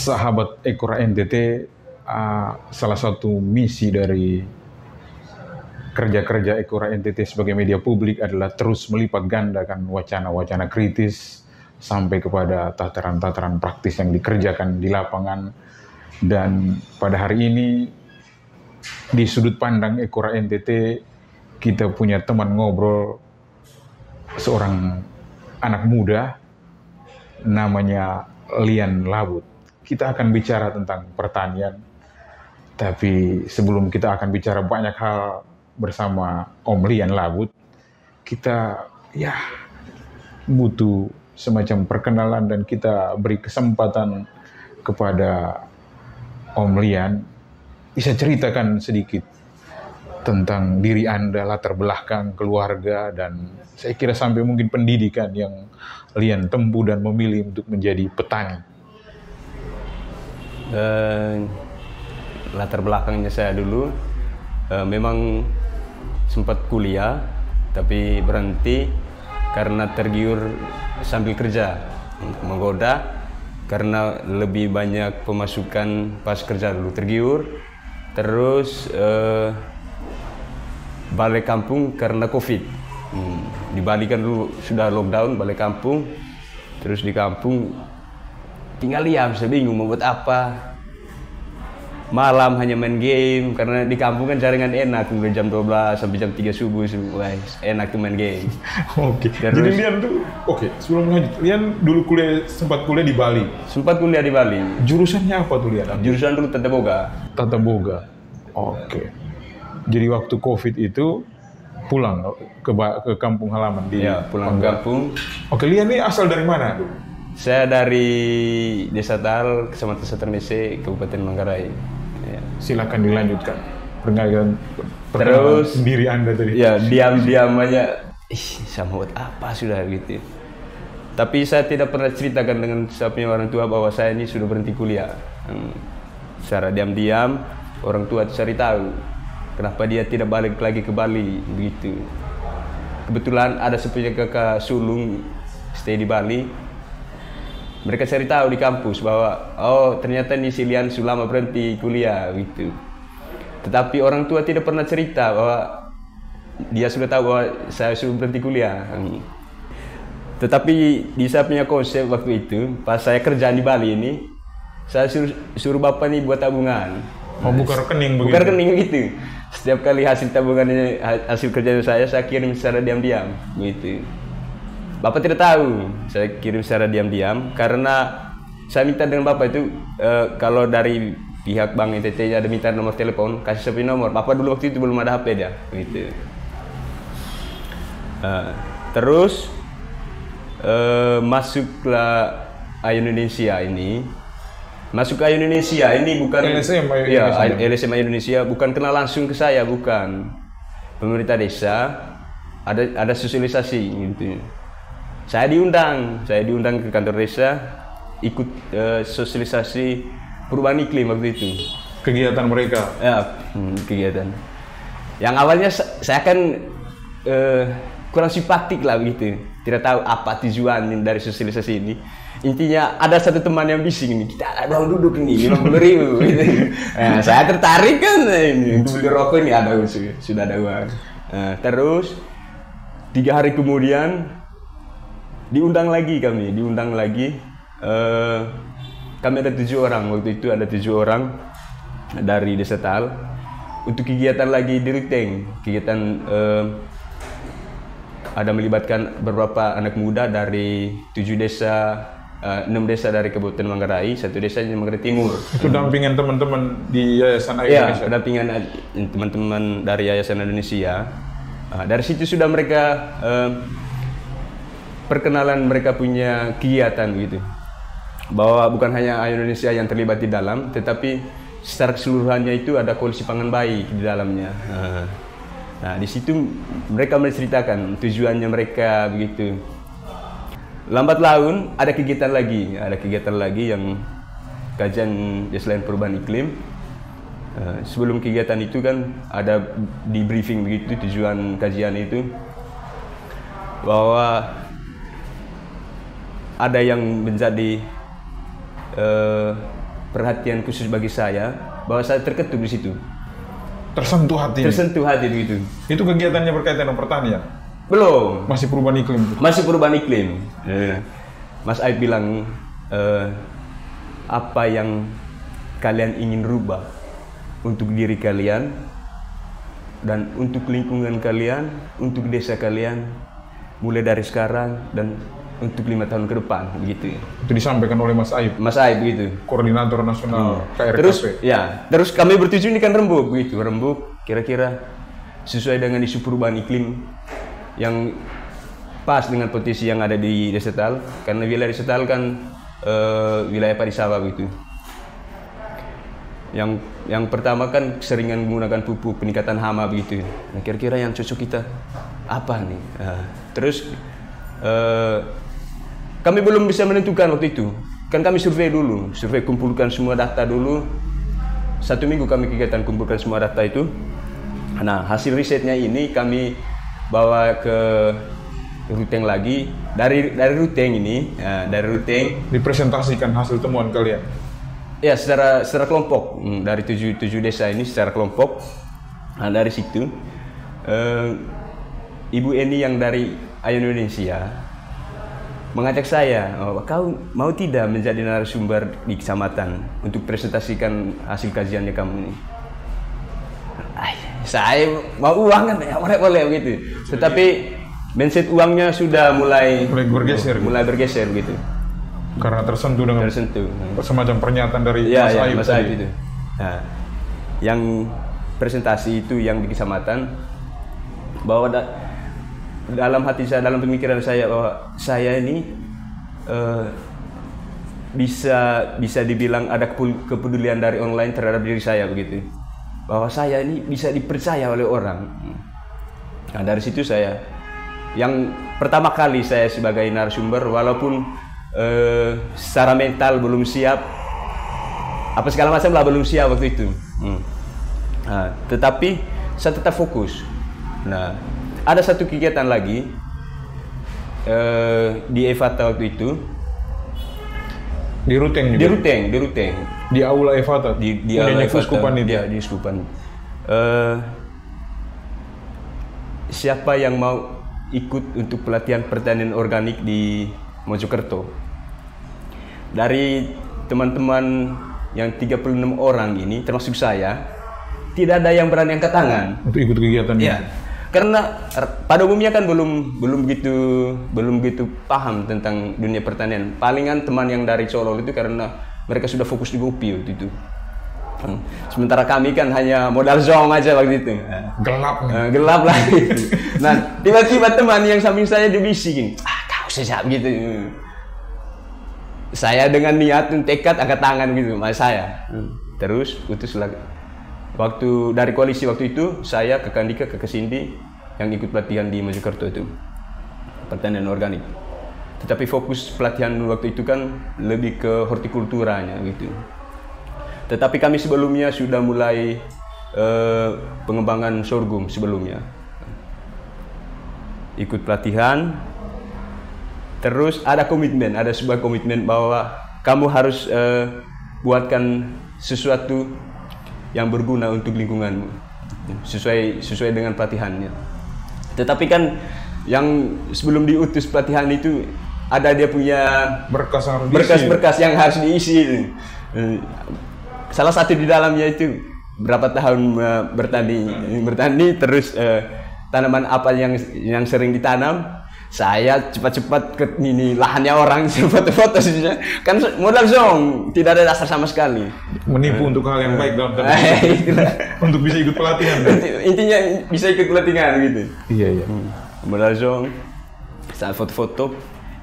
Sahabat Ekora NTT, salah satu misi dari kerja-kerja Ekora NTT sebagai media publik adalah terus melipat gandakan wacana-wacana kritis sampai kepada tataran-tataran praktis yang dikerjakan di lapangan. Dan pada hari ini, di sudut pandang Ekora NTT, kita punya teman ngobrol, seorang anak muda, namanya Lian Labut. Kita akan bicara tentang pertanian, tapi sebelum kita akan bicara banyak hal bersama Om Lian Labut, kita butuh semacam perkenalan dan kita beri kesempatan kepada Om Lian. Bisa ceritakan sedikit tentang diri Anda, latar belakang keluarga, dan saya kira sampai mungkin pendidikan yang Lian tempuh dan memilih untuk menjadi petani. Latar belakangnya saya dulu memang sempat kuliah tapi berhenti karena tergiur sambil kerja, menggoda karena lebih banyak pemasukan pas kerja dulu, tergiur. Terus balik kampung karena COVID. Di Bali kan dulu sudah lockdown, balik kampung. Terus di kampung tinggal diam, saya bingung mau buat apa. Malam hanya main game, karena di kampung kan jaringan enak, mulai jam 12 sampai jam 3 subuh, enak tuh main game. Oke. Jadi Lian tuh, sebelum lanjut, Lian dulu sempat kuliah di Bali. Sempat kuliah di Bali. Jurusannya apa tuh Lian? Jurusan dulu Tata Boga. Tata Boga. Oke. Jadi waktu COVID itu pulang ke kampung halaman di pulang ke kampung. Oke, Lian ini asal dari mana dulu? Saya dari Desa Tal, Kecamatan Saternese, Kabupaten Manggarai. Silakan dilanjutkan perkenalan diri Anda tadi. Ya, diam-diam aja. Sama buat apa sudah gitu. Tapi saya tidak pernah ceritakan dengan saya punya orang tua bahwa saya ini sudah berhenti kuliah. Secara diam-diam orang tua cari tahu kenapa dia tidak balik lagi ke Bali begitu. Kebetulan ada sepupunya kakak sulung stay di Bali. Mereka cari tahu di kampus bahwa ternyata ini si Lian sudah lama berhenti kuliah gitu. Tetapi orang tua tidak pernah cerita bahwa dia sudah tahu bahwa saya sudah berhenti kuliah. Tetapi di saya punya konsep waktu itu, pas saya kerja di Bali ini, saya suruh bapak nih buat tabungan. Buka rekening begitu? Buka rekening gitu. Setiap kali hasil tabungannya, hasil kerjaan saya kirim secara diam-diam gitu. Bapak tidak tahu, saya kirim secara diam-diam karena saya minta dengan Bapak itu kalau dari pihak Bank NTT ada minta nomor telepon, kasih saya nomor. Bapak dulu waktu itu belum ada HP dia, gitu. Terus masuklah Indonesia ini. Masuk ke Indonesia ini bukan LSM Indonesia bukan kenal langsung ke saya, bukan. Pemerintah desa ada sosialisasi gitu. Saya diundang ke kantor desa ikut sosialisasi perubahan iklim waktu itu. Kegiatan mereka? Ya, kegiatan. Yang awalnya saya kan kurang simpatik lah begitu. Tidak tahu apa tujuan dari sosialisasi ini. Intinya ada satu teman yang bising nih, kita ada uang duduk nih 50.000 gitu. Nah, saya tertarik kan ini untuk beli rokok ini sudah ada uang. Terus 3 hari kemudian diundang lagi. Kami ada 7 orang waktu itu, ada 7 orang dari Desa Tal untuk kegiatan lagi di Ruteng. Kegiatan ada melibatkan beberapa anak muda dari 6 desa dari Kabupaten Manggarai, 1 desa di Manggarai Timur. Itu dampingan teman-teman di Yayasan Indonesia? Iya, dampingan teman-teman dari Yayasan Indonesia. Dari situ sudah mereka perkenalan, mereka punya kegiatan gitu. Bahwa bukan hanya Indonesia yang terlibat di dalam, tetapi secara keseluruhannya itu ada koalisi pangan baik di dalamnya. Nah, di situ mereka menceritakan tujuannya mereka begitu. Lambat laun ada kegiatan lagi yang kajian selain perubahan iklim. Sebelum kegiatan itu kan ada di briefing begitu tujuan kajian itu, bahwa ada yang menjadi perhatian khusus bagi saya, bahwa saya terketuk di situ. Tersentuh hati. Tersentuh hati begitu. Itu kegiatannya berkaitan dengan pertanian? Belum. Masih perubahan iklim? Masih perubahan iklim. Mas Aib bilang, apa yang kalian ingin rubah untuk diri kalian dan untuk lingkungan kalian, untuk desa kalian, mulai dari sekarang dan untuk 5 tahun ke depan, begitu. Itu disampaikan oleh Mas Aib. Mas Aib gitu. Koordinator Nasional KRKP. Terus kami bertuju ini kan Rembuk begitu. Rembuk kira-kira sesuai dengan isu perubahan iklim yang pas dengan potensi yang ada di Desa Tal, karena wilayah Desa Tal kan wilayah padi sawah begitu. Yang pertama kan seringan menggunakan pupuk peningkatan hama begitu. Nah, kira-kira yang cocok kita apa nih? Terus kami belum bisa menentukan waktu itu. Kan kami survei dulu, kumpulkan semua data dulu. 1 minggu kami kegiatan kumpulkan semua data itu. Nah, hasil risetnya ini kami bawa ke Ruteng lagi. Dari Ruteng ini, dari Ruteng dipresentasikan hasil temuan kalian. Ya, secara kelompok. Dari 7 desa ini secara kelompok. Nah, dari situ Ibu Eni yang dari Ayo Indonesia mengajak saya, kau mau tidak menjadi narasumber di kecamatan untuk presentasikan hasil kajiannya kamu ini? Saya mau uang kan, ya boleh begitu. Tetapi mindset uangnya sudah mulai bergeser gitu. Karena tersentuh dengan semacam pernyataan dari Mas Aib. Mas Aib itu. Nah, yang presentasi itu yang di kecamatan, bahwa dalam hati saya, dalam pemikiran saya, bahwa saya ini bisa dibilang ada kepedulian dari online terhadap diri saya begitu, bahwa saya ini bisa dipercaya oleh orang. Nah, dari situ saya, yang pertama kali saya sebagai narasumber, walaupun secara mental belum siap, apa segala macam lah belum siap waktu itu. Nah, tetapi saya tetap fokus. Nah, ada satu kegiatan lagi di Evata waktu itu. Di Ruteng juga? Di Ruteng. Di Aula Evata? Di Aula Evata. Kuskupan itu? Ya, di Kuskupan. Siapa yang mau ikut untuk pelatihan pertanian organik di Mojokerto? Dari teman-teman yang 36 orang ini, termasuk saya, tidak ada yang berani angkat tangan untuk ikut kegiatan ini. Karena pada umumnya kan belum begitu paham tentang dunia pertanian. Palingan teman yang dari Solo itu karena mereka sudah fokus di kopi waktu itu. Sementara kami kan hanya modal zong aja waktu itu. Gelap lah. Nah, tiba-tiba teman yang samping saya dibisikin, kau sejak gitu. Saya dengan niat tekad angkat tangan gitu, mas saya. Terus putus lagi. Waktu dari koalisi waktu itu, saya ke Kandika, ke Kesindi yang ikut pelatihan di Mojokerto itu, pertanian organik. Tetapi fokus pelatihan waktu itu kan lebih ke hortikulturanya gitu. Tetapi kami sebelumnya sudah mulai pengembangan sorghum sebelumnya. Ikut pelatihan, terus ada sebuah komitmen bahwa kamu harus buatkan sesuatu yang berguna untuk lingkunganmu, sesuai dengan pelatihannya. Tetapi kan yang sebelum diutus pelatihan itu ada dia punya berkas-berkas yang harus diisi. Salah satu di dalamnya itu berapa tahun bertani, terus tanaman apa yang sering ditanam. Saya cepat-cepat ke lahannya orang, foto-foto saja. Kan modal zong, tidak ada dasar sama sekali. Menipu untuk hal yang baik dalam tanda untuk bisa ikut pelatihan. Intinya bisa ikut pelatihan gitu. Iya. Modal zong, saat foto-foto,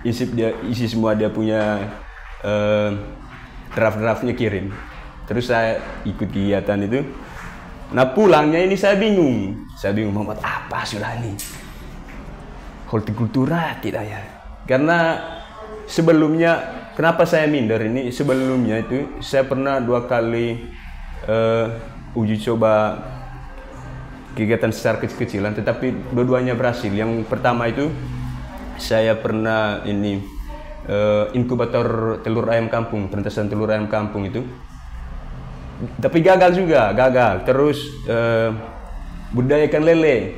isi semua dia punya draft-draftnya kirim. Terus saya ikut kegiatan itu. Nah, pulangnya ini saya bingung mau buat apa sudah ini. Hortikultura tidak ya, karena sebelumnya kenapa saya minder ini, sebelumnya itu saya pernah 2 kali uji coba kegiatan secara kecil-kecilan, tetapi dua-duanya berhasil. Yang pertama itu saya pernah inkubator telur ayam kampung, pentasan telur ayam kampung itu Tapi gagal juga, gagal. Terus budaya ikan lele,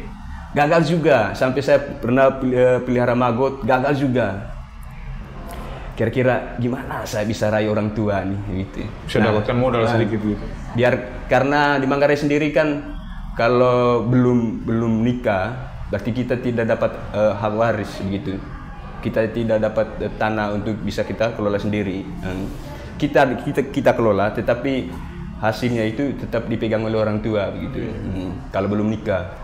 gagal juga. Sampai saya pernah pelihara maggot, gagal juga. Kira-kira gimana saya bisa rayu orang tua nih gitu. Bisa dapatkan modal sedikit gitu. Karena di Manggarai sendiri kan kalau belum nikah berarti kita tidak dapat hak waris begitu. Kita tidak dapat tanah untuk bisa kita kelola sendiri. Kita kelola, tetapi hasilnya itu tetap dipegang oleh orang tua begitu. Kalau belum nikah.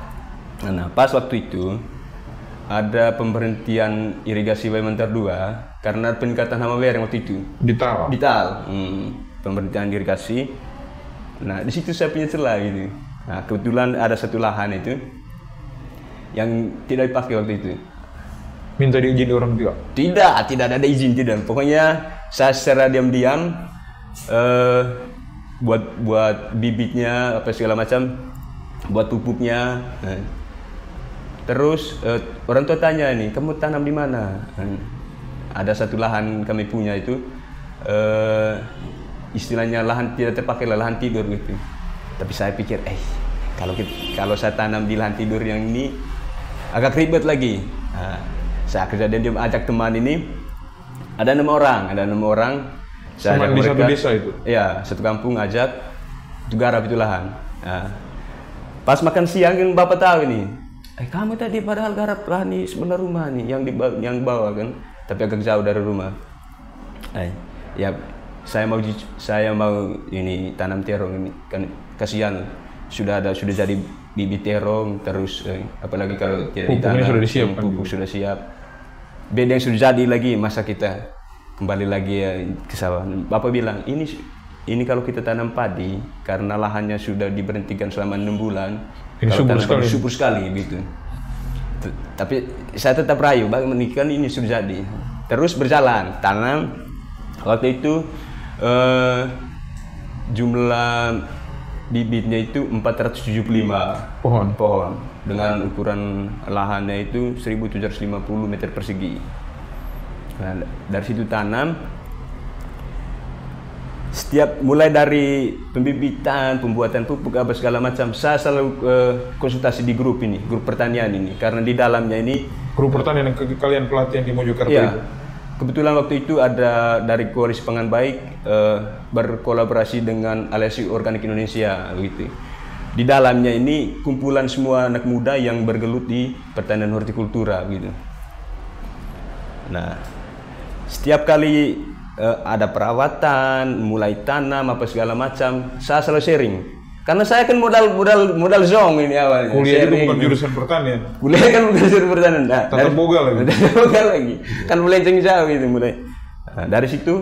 Nah, pas waktu itu ada pemberhentian irigasi Bayamantar 2 karena peningkatan hama bereng waktu itu. Di Tal. Pemberhentian irigasi. Nah, di situ saya punya celah gitu. Nah, kebetulan ada satu lahan itu yang tidak dipakai waktu itu. Minta diizin orang tua? Tidak ada izin, tidak. Pokoknya saya secara diam-diam buat bibitnya apa segala macam, buat pupuknya. Terus orang tua tanya nih, kamu tanam di mana? Ada satu lahan kami punya itu, istilahnya lahan tidak terpakai, lahan tidur gitu. Tapi saya pikir, kalau saya tanam di lahan tidur yang ini agak ribet lagi. Saya kerja dan dia ajak teman ini, ada 6 orang. Saya ajak di mereka, satu desa itu? Ya, satu kampung ajak, itu garap itu lahan. Pas makan siang kan bapak tahu ini. Kamu tadi padahal garap lahan di sebelah rumah nih, yang bawah kan, tapi agak jauh dari rumah. Ya, saya mau ini tanam terong ini, kan kasihan sudah jadi bibit terong, terus apalagi kalau tidak ditanam, sudah disiap, pupuk sudah siap. Beda yang sudah jadi lagi, masa kita kembali lagi ke sawah. Bapak bilang ini kalau kita tanam padi karena lahannya sudah diberhentikan selama 6 bulan. Ini subur sekali gitu. Tapi saya tetap rayu, kan ini sudah jadi. Terus berjalan, tanam. Waktu itu jumlah bibitnya itu 475 pohon dengan ukuran lahannya itu 1750 meter persegi. Nah, dari situ tanam. Setiap mulai dari pembibitan, pembuatan pupuk apa segala macam, saya selalu konsultasi di grup pertanian ini, karena di dalamnya ini grup pertanian yang kalian pelatihan di Mojokerto itu. Kebetulan waktu itu ada dari Koalisi Pangan Baik berkolaborasi dengan Aliansi Organik Indonesia gitu. Di dalamnya ini kumpulan semua anak muda yang bergelut di pertanian hortikultura gitu. Nah, setiap kali ada perawatan, mulai tanam apa segala macam, saya selalu sharing. Karena saya kan modal zong ini awalnya. Kuliah itu bukan jurusan pertanian. Kuliah kan bukan jurusan pertanian. Nah, tetap boga lagi. Kan melenceng jauh itu mulai. Nah, dari situ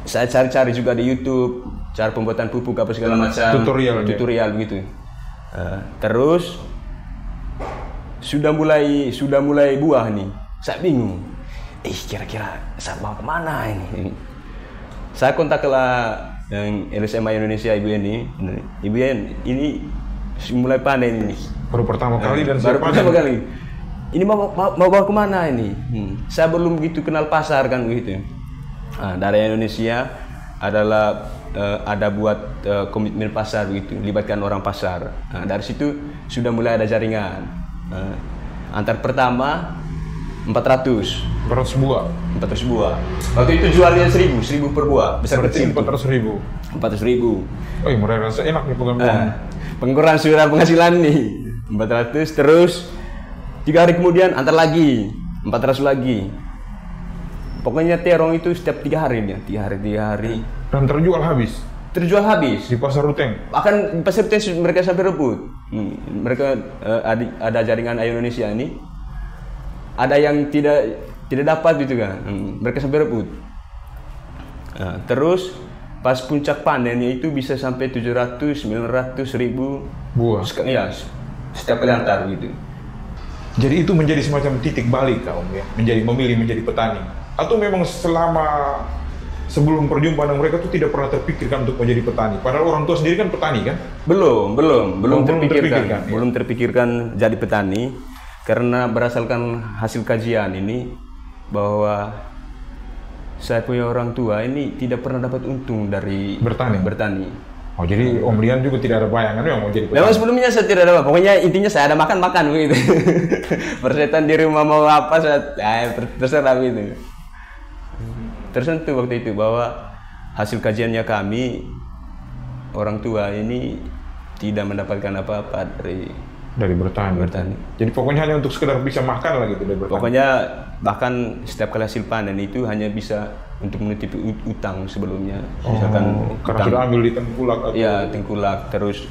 saya cari-cari juga di YouTube cara pembuatan pupuk apa segala macam. Tutorial gitu. Terus sudah mulai buah nih. Saya bingung. Kira-kira saya mau kemana ini? Saya kontak yang LSMA Indonesia Ibu Eni. Ibu Eni, ini mulai panen ini. Baru pertama kali dan baru pertama kali. Ini mau bawa kemana ini? Saya belum begitu kenal pasar kan begitu. Nah, dari Indonesia adalah ada buat komitmen pasar begitu, libatkan orang pasar. Nah, dari situ sudah mulai ada jaringan. Antar pertama 400 buah. Waktu itu jualnya 1000 per buah. Besar kecil 400.000. Oh, murah, rasa enak nih program. Pengurangan surat penghasilan nih 400, terus 3 hari kemudian antar lagi 400 lagi. Pokoknya terong itu setiap 3 hari dia, 3 hari. Dan terjual habis di pasar Ruteng. Bahkan di pasar Ruteng mereka sampai rebut. Mereka ada jaringan Ayo Indonesia ini. Ada yang tidak dapat gitu kan, mereka sampai rebut. Nah, terus pas puncak panennya itu bisa sampai 700-900 ribu buah. Ya, setiap kali antar gitu. Jadi itu menjadi semacam titik balik kaum ya, memilih menjadi petani. Atau memang sebelum perjumpaan dengan mereka tuh tidak pernah terpikirkan untuk menjadi petani. Padahal orang tua sendiri kan petani kan? Belum terpikirkan jadi petani. Karena berdasarkan hasil kajian ini bahwa saya punya orang tua ini tidak pernah dapat untung dari bertani. Oh, jadi Om Lian juga tidak ada bayangan yang mau jadi petani? Memang sebelumnya saya tidak ada, pokoknya intinya saya ada makan begitu. Persetan di rumah mau apa, terserah gitu. Tersentuh waktu itu bahwa hasil kajiannya kami, orang tua ini tidak mendapatkan apa-apa dari bertani. Jadi pokoknya hanya untuk sekedar bisa makan lah gitu dari bertani. Pokoknya bahkan setiap kali hasil panen itu hanya bisa untuk menutupi utang sebelumnya. Misalkan karena sudah ambil di tengkulak atau ya tengkulak, terus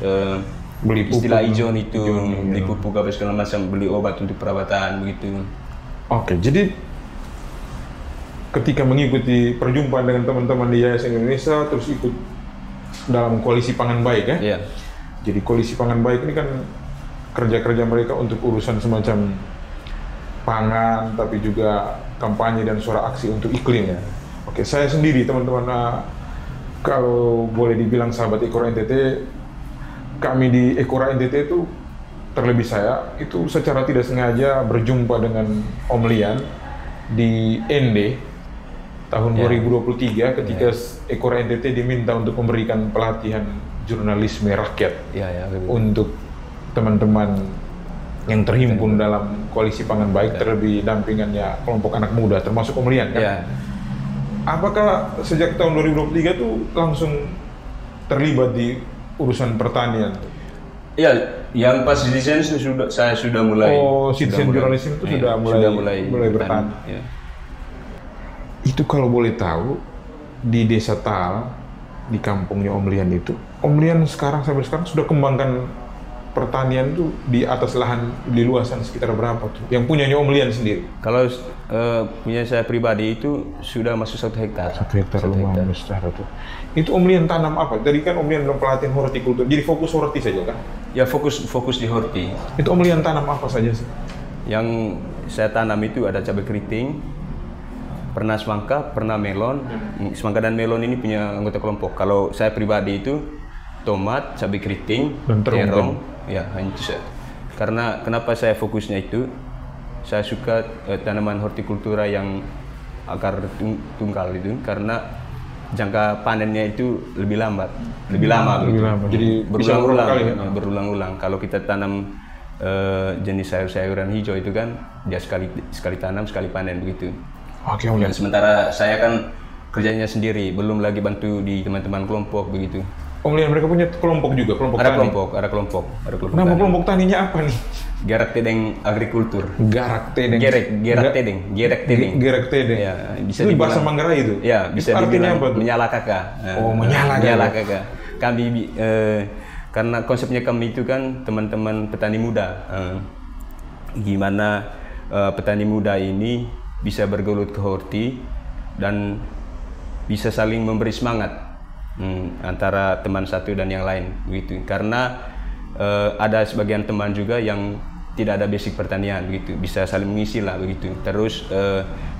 beli pupuk, istilah ijon itu, beli pupuk apa segala macam, beli obat untuk perawatan begitu. Oke, jadi ketika mengikuti perjumpaan dengan teman-teman di Yayasan Indonesia, terus ikut dalam koalisi pangan baik ya? Iya. Jadi koalisi pangan baik ini kan kerja-kerja mereka untuk urusan semacam pangan, tapi juga kampanye dan suara aksi untuk iklim ya. Oke, saya sendiri teman-teman, kalau boleh dibilang sahabat Ekora NTT, kami di Ekora NTT itu, terlebih saya, itu secara tidak sengaja berjumpa dengan Om Lian di ND tahun 2023 ketika Ekora NTT diminta untuk memberikan pelatihan jurnalisme rakyat untuk teman-teman yang terhimpun dalam koalisi pangan baik, terlebih dampingannya kelompok anak muda termasuk Om Lian kan? Apakah sejak tahun 2023 tuh langsung terlibat di urusan pertanian? Iya, yang pas di sana saya sudah mulai. Oh, citizen journalism itu sudah mulai bertani. Ya. Itu kalau boleh tahu, di Desa Tal, di kampungnya Om Lian itu, Om Lian sampai sekarang sudah kembangkan pertanian itu di atas lahan di luasan sekitar berapa tuh? Yang punyanya Om Lian sendiri? Kalau punya saya pribadi itu sudah masuk 1 hektar. 1 hektar lumayan besar tuh. Itu Om Lian tanam apa? Tadi kan Om Lian pelatihan hortikultur, jadi fokus horti saja kan? Ya fokus di horti. Itu Om Lian tanam apa saja sih? Yang saya tanam itu ada cabai keriting, pernah semangka, pernah melon. Semangka dan melon ini punya anggota kelompok. Kalau saya pribadi itu tomat, cabai keriting, terong. Ya, hanya itu saja. Karena kenapa saya fokusnya itu, saya suka tanaman hortikultura yang akar tunggal itu, karena jangka panennya itu lebih lama. Jadi berulang-ulang. Kalau kita tanam jenis sayur-sayuran hijau itu kan dia sekali tanam sekali panen begitu. Oke, Om Lian. Sementara saya kan kerjanya sendiri, belum lagi bantu di teman-teman kelompok begitu. Om Lian, mereka punya kelompok juga, Ada kelompok. Nama kelompok taninya apa nih? Gerak Tedeng Agrikultur. Gerak Tedeng. Gerak Tedeng. Ya, bisa itu bahasa Manggarai itu? Ya, bisa dibilang menyala kakak. Menyala kakak. Kami karena konsepnya kami itu kan teman-teman petani muda. Gimana petani muda ini bisa bergelut ke horti dan bisa saling memberi semangat antara teman satu dan yang lain begitu. Karena ada sebagian teman juga yang tidak ada basic pertanian begitu, bisa saling mengisi lah begitu. Terus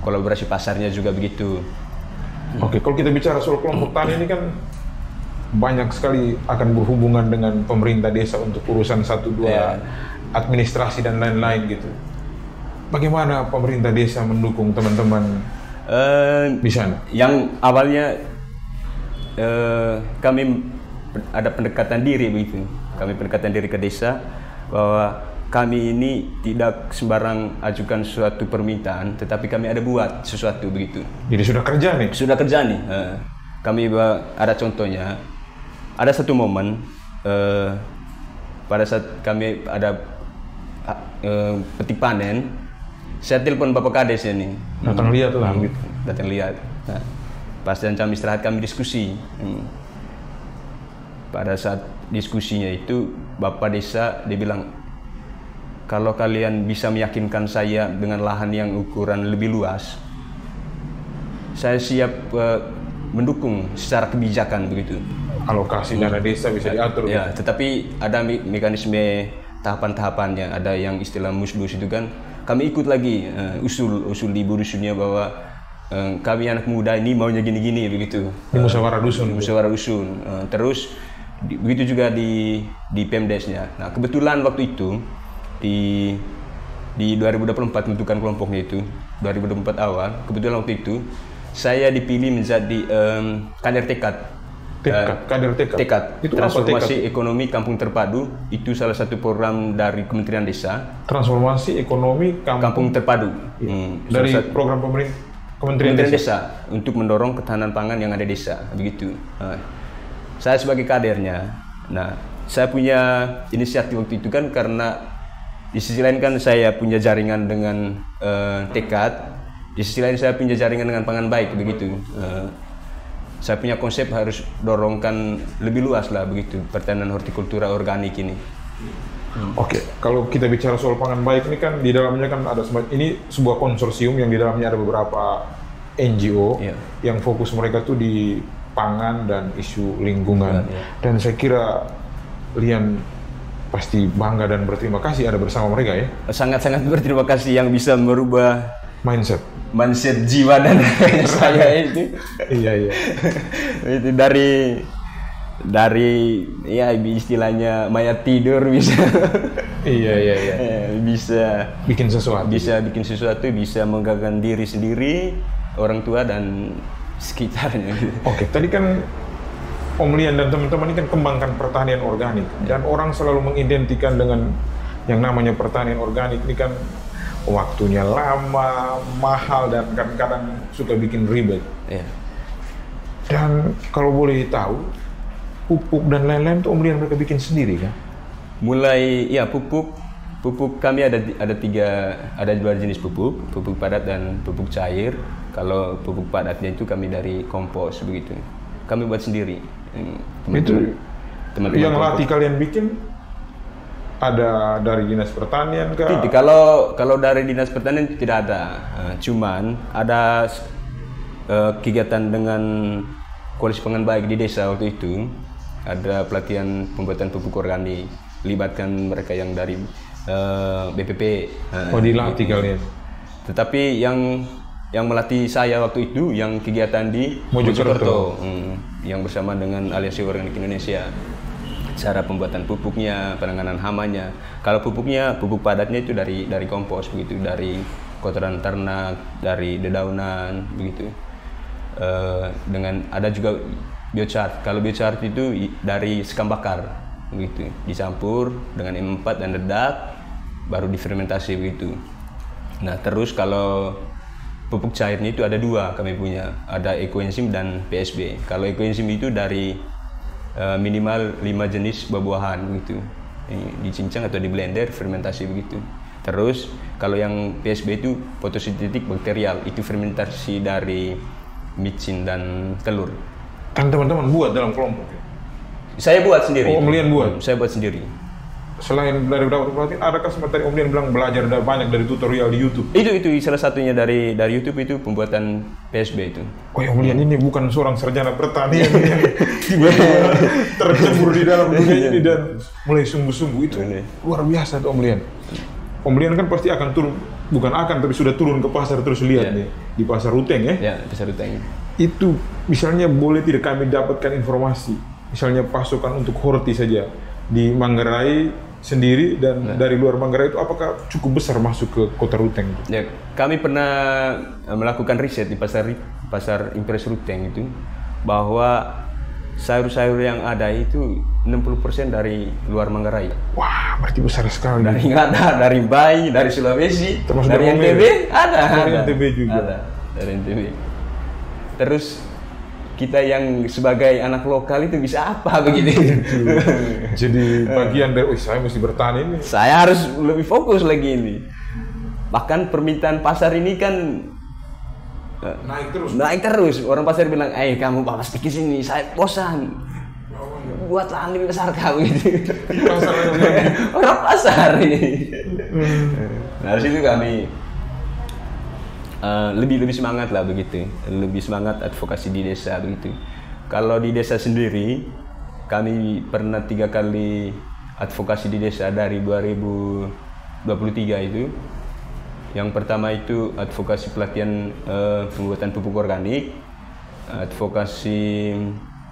kolaborasi pasarnya juga begitu. Oke, kalau kita bicara soal kelompok tani ini kan banyak sekali akan berhubungan dengan pemerintah desa untuk urusan 1-2 administrasi dan lain-lain gitu. Bagaimana pemerintah desa mendukung teman-teman di sana? Yang awalnya kami ada pendekatan diri begitu. Kami pendekatan diri ke desa bahwa kami ini tidak sembarang ajukan suatu permintaan, tetapi kami ada buat sesuatu begitu. Jadi sudah kerja nih? Sudah kerja nih. Kami ada contohnya. Ada satu momen pada saat kami ada petik panen, saya telepon Bapak Kades ini. Datang lihat lah. Datang lihat. Nah, pas dan jam istirahat kami diskusi. Pada saat diskusinya itu Bapak Desa dia bilang, kalau kalian bisa meyakinkan saya dengan lahan yang ukuran lebih luas, saya siap mendukung secara kebijakan begitu. Alokasi dana desa bisa diatur. Ya, tetapi ada mekanisme tahapan-tahapannya. Ada yang istilah musbus itu kan. Kami ikut lagi usul di ibu dusunnya bahwa kami anak muda ini maunya gini-gini begitu. Di musyawarah dusun. Musyawarah dusun. Terus begitu juga di Pemdesnya. Nah, kebetulan waktu itu di 2024 menentukan kelompoknya itu 2024 awal, kebetulan waktu itu saya dipilih menjadi kader tekad. Kader tekad. Itu Transformasi Ekonomi Kampung Terpadu, itu salah satu program dari Kementerian Desa. Transformasi Ekonomi Kampung Terpadu. Dari program pemerintah Kementerian Desa untuk mendorong ketahanan pangan yang ada di desa, begitu. Saya sebagai kadernya, nah saya punya inisiatif waktu itu kan karena di sisi lain kan saya punya jaringan dengan tekad, di sisi lain saya punya jaringan dengan pangan baik, begitu. Saya punya konsep harus dorongkan lebih luas lah, begitu, pertanian hortikultura organik ini. Oke, kalau kita bicara soal pangan baik ini kan di dalamnya kan ada ini sebuah konsorsium yang di dalamnya ada beberapa NGO yang fokus mereka tuh di pangan dan isu lingkungan. Dan saya kira Lian pasti bangga dan berterima kasih ada bersama mereka ya. Sangat-sangat berterima kasih yang bisa merubah mindset jiwa dan saya itu. Iya. Itu dari ya istilahnya mayat tidur bisa. Iya. Bisa bikin sesuatu. Bisa menggagakan diri sendiri, orang tua dan sekitarnya. Oke, tadi kan Om Lian dan teman-teman ini kan kembangkan pertanian organik dan orang selalu mengidentikan dengan yang namanya pertanian organik ini kan waktunya lama, mahal, dan kadang-kadang suka bikin ribet. Dan kalau boleh tahu, pupuk dan lain-lain itu Om Lian mereka bikin sendiri kan? Mulai pupuk kami ada dua jenis pupuk padat dan pupuk cair. Kalau pupuk padatnya itu kami dari kompos, begitu. Kami buat sendiri. Itu teman-teman yang latih kalian bikin ada dari dinas pertanian kah? Kalau dari dinas pertanian tidak ada. Cuman ada kegiatan dengan Koalisi Pangan Baik di desa waktu itu. Ada pelatihan pembuatan pupuk organik, libatkan mereka yang dari BPP. Dilatih kalian. Tetapi yang melatih saya waktu itu yang kegiatan di Mojokerto, yang bersama dengan Aliansi Organik Indonesia. Cara pembuatan pupuknya, penanganan hamanya. Kalau pupuknya, pupuk padatnya itu dari kompos, begitu, dari kotoran ternak, dari dedaunan, begitu. Dengan ada juga biochar. Kalau biochar itu dari sekam bakar, begitu, dicampur dengan M4 dan dedak, baru difermentasi, begitu. Nah, terus kalau pupuk cairnya itu ada dua kami punya, ada ekoenzim dan PSB. Kalau ekoenzim itu dari minimal 5 jenis buah-buahan, begitu, dicincang atau di blender, fermentasi, begitu. Terus kalau yang PSB itu fotosintetik bakterial, itu fermentasi dari micin dan telur. Kan teman-teman buat dalam kelompok ya? Saya buat sendiri. Om Lian buat? Saya buat sendiri. Selain dari beberapa pelatihan, adakah sementara Om Lian bilang belajar banyak dari tutorial di YouTube? Itu salah satunya dari YouTube itu pembuatan PSB itu. Oh ya, Om Lian ini bukan seorang sarjana pertanian yang tercebur di dalam dunia ini dan mulai sungguh-sungguh, itu luar biasa tuh Om Lian. Om Lian kan pasti akan turun, tapi sudah turun ke pasar terus lihat nih di Pasar Ruteng ya? Ya, Pasar Ruteng. Itu misalnya boleh tidak kami dapatkan informasi, misalnya pasokan untuk horti saja di Manggarai sendiri dan dari luar Manggarai itu apakah cukup besar masuk ke Kota Ruteng? Ya, kami pernah melakukan riset di pasar Impres Ruteng itu, bahwa sayur-sayur yang ada itu 60% dari luar Manggarai. Wah, berarti besar sekali. Dari Bai, dari Sulawesi, termasuk dari NTB, dari NTB juga. Dari NTB. Terus kita yang sebagai anak lokal itu bisa apa begitu? Jadi bagian dari, saya mesti bertani ini. Saya harus lebih fokus lagi ini. Bahkan permintaan pasar ini kan naik terus. Orang pasar bilang, kamu bawa sedikit sini, saya bosan. Buat lahan lebih besar kau gitu. Orang pasar ini. Nah, dari situ kami lebih semangat lah, begitu, lebih semangat advokasi di desa, begitu. Kalau di desa sendiri kami pernah 3 kali advokasi di desa dari 2023 itu. Yang pertama itu advokasi pelatihan pembuatan pupuk organik, advokasi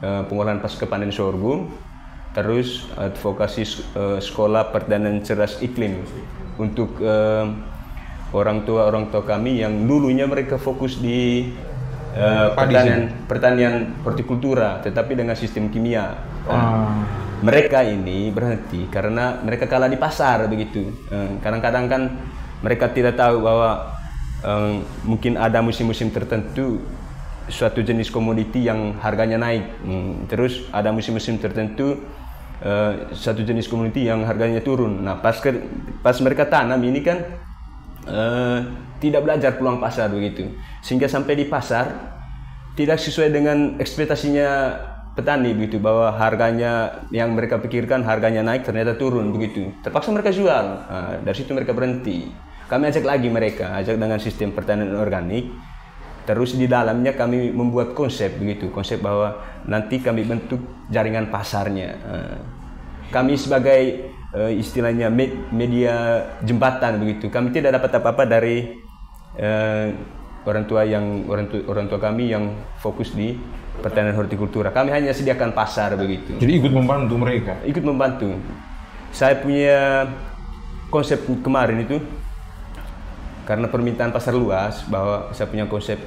pengolahan pasca panen sorghum, terus advokasi sekolah pertanian cerdas iklim untuk orang tua kami yang dulunya mereka fokus di pertanian hortikultura, tetapi dengan sistem kimia. Mereka ini berhenti karena mereka kalah di pasar begitu. Kadang-kadang kan mereka tidak tahu bahwa mungkin ada musim-musim tertentu suatu jenis komoditi yang harganya naik. Terus ada musim-musim tertentu satu jenis komoditi yang harganya turun. Nah, pas mereka tanam ini kan tidak belajar peluang pasar begitu, sehingga sampai di pasar tidak sesuai dengan ekspektasinya petani begitu, bahwa harganya yang mereka pikirkan harganya naik ternyata turun begitu. Terpaksa mereka jual. Nah, dari situ mereka berhenti. Kami ajak lagi mereka, ajak dengan sistem pertanian organik. Terus di dalamnya kami membuat konsep begitu, konsep bahwa nanti kami bentuk jaringan pasarnya. Kami sebagai istilahnya media jembatan begitu. Kami tidak dapat apa-apa dari orang tua kami yang fokus di pertanian hortikultura. Kami hanya sediakan pasar begitu. Jadi ikut membantu mereka. Ikut membantu. Saya punya konsep kemarin itu karena permintaan pasar luas, bahwa saya punya konsep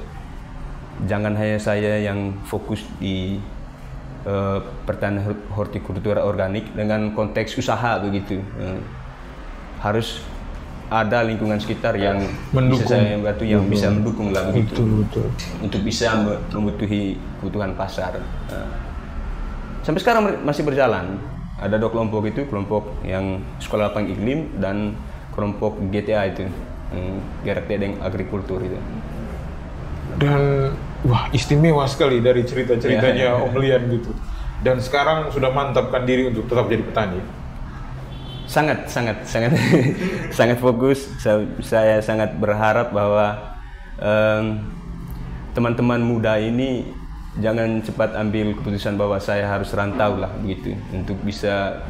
jangan hanya saya yang fokus di pertanian hortikultura organik dengan konteks usaha begitu. Harus ada lingkungan sekitar yang mendukung. Bisa saya bantu, yang bisa mendukung lah begitu. Betul. Untuk bisa memenuhi kebutuhan pasar. Sampai sekarang masih berjalan. Ada 2 kelompok itu, kelompok yang sekolah lapang iklim dan kelompok GTA itu, Gerak Tedeng Agrikultur itu. Dan wah, istimewa sekali dari cerita-ceritanya Om Lian gitu. Dan sekarang sudah mantapkan diri untuk tetap jadi petani. Sangat sangat fokus. Saya sangat berharap bahwa teman-teman muda ini jangan cepat ambil keputusan bahwa saya harus rantau lah begitu, untuk bisa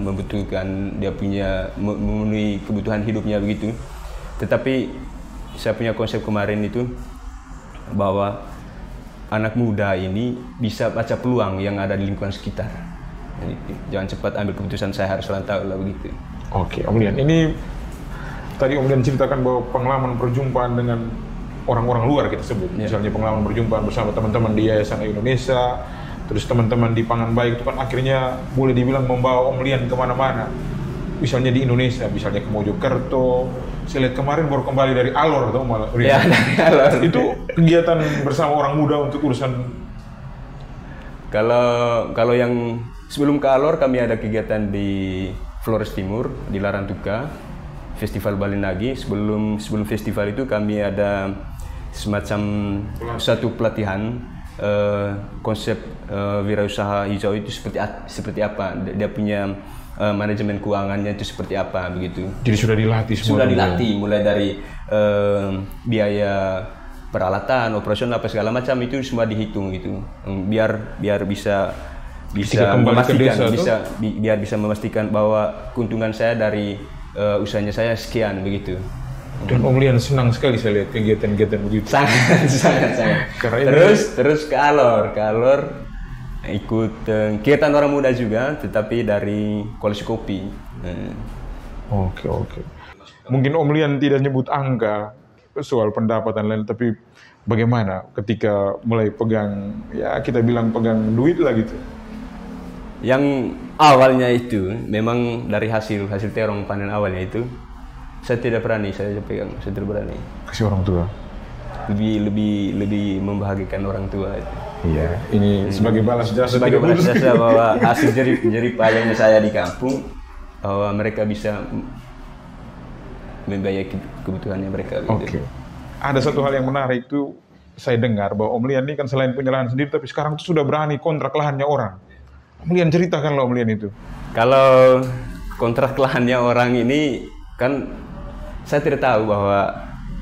membutuhkan dia punya memenuhi kebutuhan hidupnya begitu. Tetapi saya punya konsep kemarin itu bahwa anak muda ini bisa baca peluang yang ada di lingkungan sekitar. Jadi, jangan cepat ambil keputusan saya harus rantau lah begitu. Oke, Om Lian, ini tadi Om Lian ceritakan bahwa pengalaman perjumpaan dengan orang-orang luar kita sebut, misalnya pengalaman perjumpaan bersama teman-teman di Yayasan Indonesia, terus teman-teman di Pangan Baik itu kan akhirnya boleh dibilang membawa Om Lian kemana-mana. Misalnya di Indonesia, misalnya ke Mojokerto. Saya lihat kemarin baru kembali dari Alor atau malah. Ya, dari Alor. Itu kegiatan bersama orang muda untuk urusan. Kalau yang sebelum ke Alor, kami ada kegiatan di Flores Timur, di Larantuka, Festival Balinagi. Sebelum festival itu kami ada semacam satu pelatihan konsep wirausaha hijau itu seperti apa. Dia punya manajemen keuangannya itu seperti apa begitu. Jadi sudah dilatih semua. Sudah dilatih mulai dari biaya peralatan, operasional apa segala macam itu semua dihitung gitu. Biar bisa memastikan biar bisa memastikan bahwa keuntungan saya dari usahanya saya sekian begitu. Dan Om Lian senang sekali saya lihat kegiatan-kegiatan begitu. Sangat. Terus ke Alor ikut kegiatan orang muda juga, tetapi dari Koalisi Kopi. Oke. Mungkin Om Lian tidak nyebut angka soal pendapatan lain, tapi bagaimana ketika mulai pegang, ya kita bilang pegang duit lah gitu. Yang awalnya itu memang dari hasil terong panen awalnya itu saya tidak berani, saya pegang, saya tidak berani. Kasih orang tua. Lebih membahagiakan orang tua itu. Iya, ini sebagai balas jasa. Sebagai balas jasa bahwa hasil jerih payahnya saya di kampung, bahwa mereka bisa membiayai kebutuhannya mereka. Oke. Ada satu hal yang menarik itu saya dengar bahwa Om Lian ini kan selain punya lahan sendiri, tapi sekarang itu sudah berani kontrak lahannya orang. Om Lian ceritakanlah Om Lian itu. Kalau kontrak lahannya orang ini kan saya tidak tahu bahwa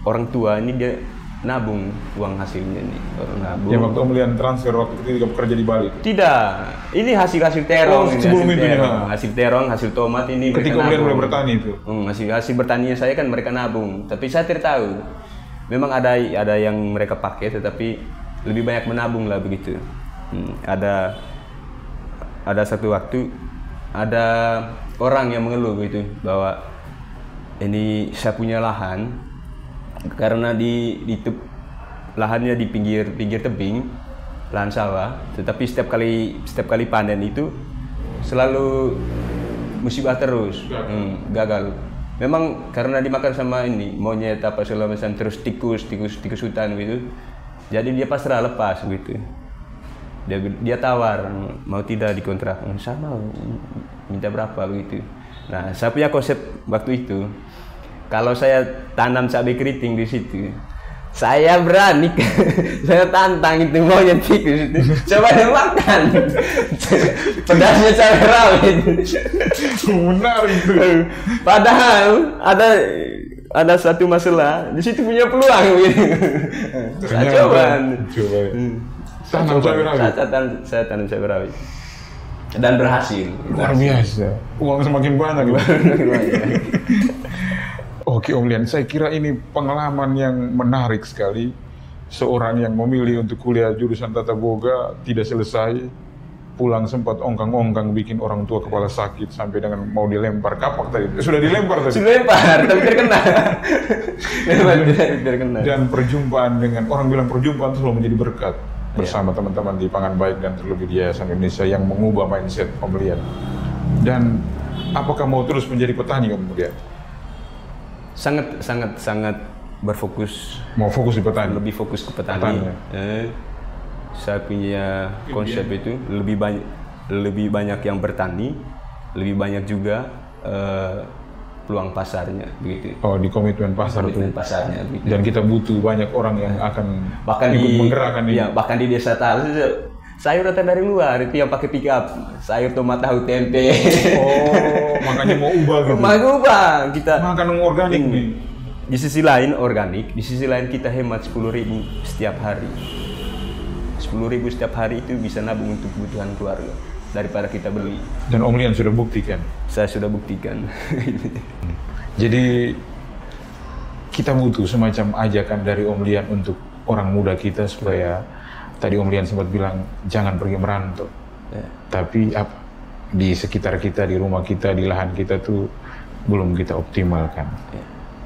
orang tua ini dia nabung uang hasilnya nih, nabung. Yang waktu Om Lian transfer waktu ketika bekerja di Bali. Tidak, ini hasil terong. Sebelum itu hasil terong, hasil tomat ini. Ketika Om Lian mulai bertani itu. Hasil bertanian saya kan mereka nabung, tapi saya tidak tahu. Memang ada yang mereka pakai, tetapi lebih banyak menabung lah begitu. Ada satu waktu ada orang yang mengeluh begitu bahwa ini saya punya lahan karena di lahannya di pinggir tebing, lahan sawah, tetapi setiap kali panen itu selalu musibah terus, gagal. Memang karena dimakan sama ini monyet apa segala macam, terus tikus hutan gitu. Jadi dia pasrah lepas gitu. Dia tawar, mau tidak dikontrak, sama minta berapa begitu. Nah, saya punya konsep waktu itu, kalau saya tanam cabai keriting di situ, saya berani, saya tantang itu monyet tikus itu, coba dia makan, pedasnya cabai rawit. Benar itu. Padahal ada satu masalah, di situ punya peluang gitu. Saya coba. Tanam cabai rawit. Saya tanam cabai rawit. Dan berhasil. Luar biasa. Uang semakin banyak. Oke Om Lian, saya kira ini pengalaman yang menarik sekali. Seorang yang memilih untuk kuliah jurusan Tata Boga tidak selesai, pulang sempat ongkang-ongkang bikin orang tua kepala sakit sampai dengan mau dilempar kapak tadi. Sudah dilempar tadi? Sudah dilempar, tapi terkena. Dan perjumpaan dengan, orang bilang perjumpaan itu selalu menjadi berkat. Bersama teman-teman di Pangan Baik dan terlebih di Yayasan Indonesia yang mengubah mindset Om Lian. Dan apakah mau terus menjadi petani Om Lian? Sangat berfokus. Mau fokus di petani? Lebih fokus ke petani. Saya punya konsep itu lebih banyak yang bertani, lebih banyak juga peluang pasarnya begitu. Oh, di komitmen pasar itu. Pasarnya begitu. Dan kita butuh banyak orang yang akan bahkan ikut menggerakkan ini. Ya, bahkan di desa Talu sayur datang dari luar itu yang pakai pick up, sayur tomat tahu tempe. Oh, makanya mau ubah gitu. Mau ubah kita. Makan organik nih. Di sisi lain organik, di sisi lain kita hemat 10.000 setiap hari. 10.000 setiap hari itu bisa nabung untuk kebutuhan keluarga daripada kita beli. Dan Om Lian sudah buktikan? Saya sudah buktikan. Jadi kita butuh semacam ajakan dari Om Lian untuk orang muda kita supaya tadi Om Lian sempat bilang jangan pergi merantau. Tapi di sekitar kita, di rumah kita, di lahan kita tuh belum kita optimalkan.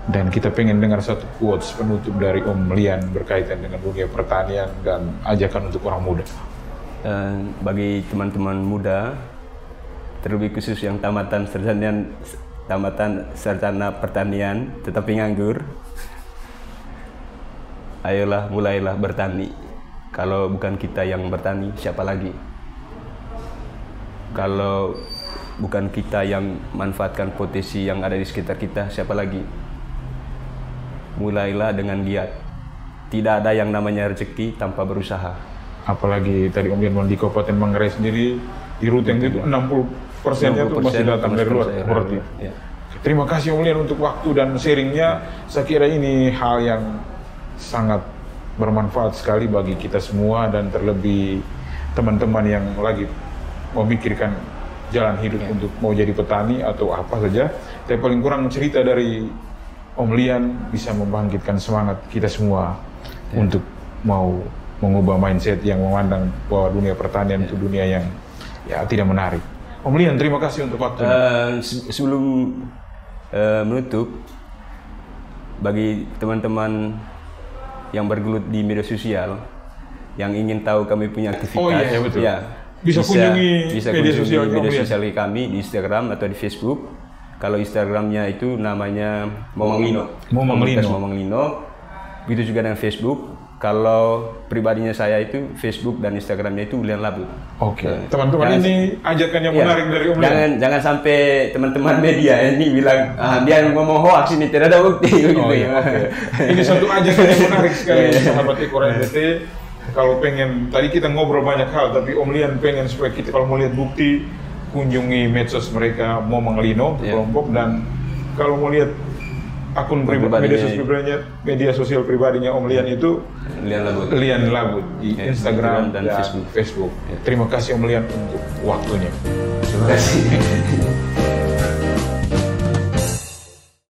Dan kita pengen dengar satu quotes penutup dari Om Lian berkaitan dengan dunia pertanian dan ajakan untuk orang muda. Bagi teman-teman muda, terlebih khusus yang tamatan sarjana pertanian tetapi nganggur, ayolah mulailah bertani. Kalau bukan kita yang bertani, siapa lagi? Kalau bukan kita yang manfaatkan potensi yang ada di sekitar kita, siapa lagi? Mulailah dengan giat. Tidak ada yang namanya rezeki tanpa berusaha. Apalagi tadi Om Lian di Kabupaten Manggarai sendiri, di Ruteng itu 60%-nya itu masih datang dari luar. Berarti. Ya. Terima kasih Om Lian untuk waktu dan sharingnya. Saya kira ini hal yang sangat bermanfaat sekali bagi kita semua dan terlebih teman-teman yang lagi memikirkan jalan hidup untuk mau jadi petani atau apa saja. Tapi paling kurang cerita dari Om Lian bisa membangkitkan semangat kita semua untuk mau mengubah mindset yang memandang bahwa dunia pertanian itu dunia yang ya tidak menarik. Om Lian, terima kasih untuk waktunya. Sebelum menutup, bagi teman-teman yang bergelut di media sosial yang ingin tahu kami punya aktivitas, betul. Bisa kunjungi media sosial kami di Instagram atau di Facebook. Kalau Instagramnya itu namanya Momang Lino. Begitu juga dengan Facebook. Kalau pribadinya saya itu Facebook dan Instagramnya itu Lian Labut. Oke. Teman-teman ini ajakan yang menarik dari Om Lian. Jangan sampai teman-teman media ini bilang dia ngomong hoax ini tidak ada bukti. Ini satu ajakan yang menarik sekali sahabat Ekor NTT. Kalau pengen, tadi kita ngobrol banyak hal, tapi Om Lian pengen supaya kita kalau mau lihat bukti, kunjungi medsos mereka Momang Lino kelompok, dan kalau mau lihat akun media sosial pribadinya Om Lian itu Lian Labut di Instagram dan Facebook. Terima kasih Om Lian untuk waktunya. Terima kasih.